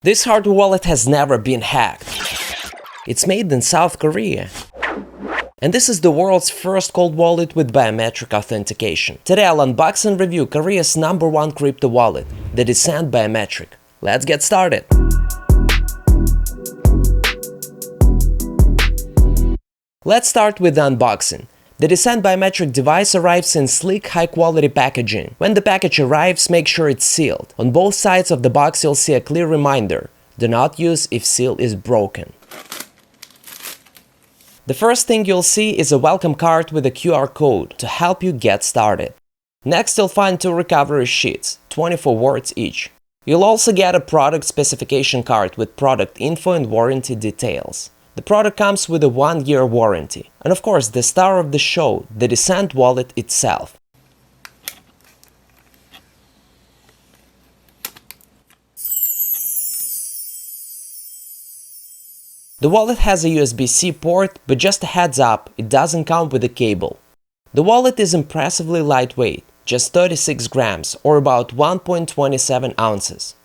This hardware wallet has never been hacked. It's made in South Korea. And this is the world's first cold wallet with biometric authentication. Today I'll unbox and review Korea's #1 crypto wallet, the Descent Biometric. Let's get started! Let's start with the unboxing. The Descent Biometric device arrives in sleek, high-quality packaging. When the package arrives, make sure it's sealed. On both sides of the box you'll see a clear reminder: do not use if seal is broken. The first thing you'll see is a welcome card with a QR code to help you get started. Next you'll find 2 recovery sheets, 24 words each. You'll also get a product specification card with product info and warranty details. The product comes with a 1-year warranty. And of course, the star of the show, the Descent wallet itself. The wallet has a USB-C port, but just a heads up, it doesn't come with a cable. The wallet is impressively lightweight, just 36 grams or about 1.27 ounces.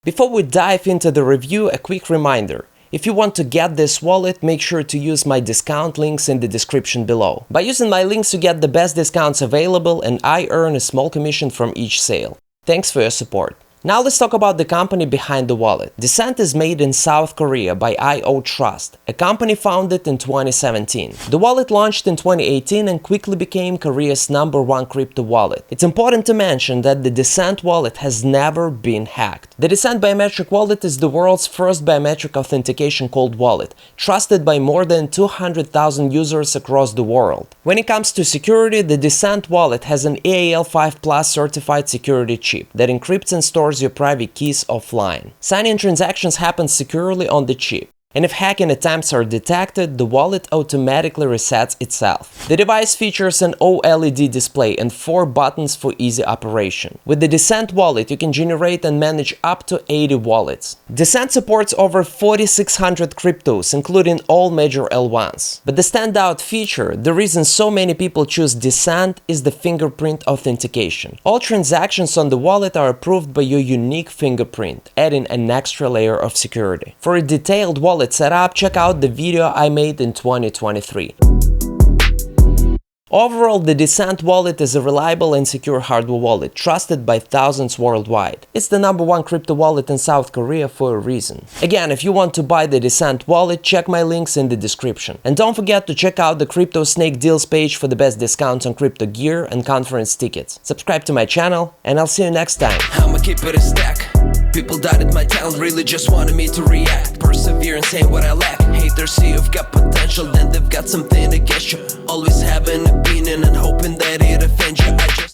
Before we dive into the review, a quick reminder. If you want to get this wallet, make sure to use my discount links in the description below. By using my links you get the best discounts available and I earn a small commission from each sale. Thanks for your support. Now let's talk about the company behind the wallet. Descent is made in South Korea by IO Trust, a company founded in 2017. The wallet launched in 2018 and quickly became Korea's #1 crypto wallet. It's important to mention that the Descent wallet has never been hacked. The Descent Biometric wallet is the world's first biometric authentication cold wallet, trusted by more than 200,000 users across the world. When it comes to security, the Descent wallet has an EAL5+ certified security chip that encrypts and stores your private keys offline. Signing transactions happen securely on the chip. And if hacking attempts are detected, the wallet automatically resets itself. The device features an OLED display and 4 buttons for easy operation. With the Descent wallet, you can generate and manage up to 80 wallets. Descent supports over 4,600 cryptos, including all major L1s. But the standout feature, the reason so many people choose Descent, is the fingerprint authentication. All transactions on the wallet are approved by your unique fingerprint, adding an extra layer of security. For a detailed wallet setup, check out the video I made in 2023. Overall, the Descent wallet is a reliable and secure hardware wallet, trusted by thousands worldwide. It's the #1 crypto wallet in South Korea for a reason. Again, if you want to buy the Descent wallet, check my links in the description. And don't forget to check out the CryptoSnake deals page for the best discounts on crypto gear and conference tickets. Subscribe to my channel, and I'll see you next time. I'ma keep it a stack. People doubted my talent, really just wanted me to react. Persevere and say what I lack. Haters see you've got potential, then they've got something against you. Always have an opinion and hoping that it offends you.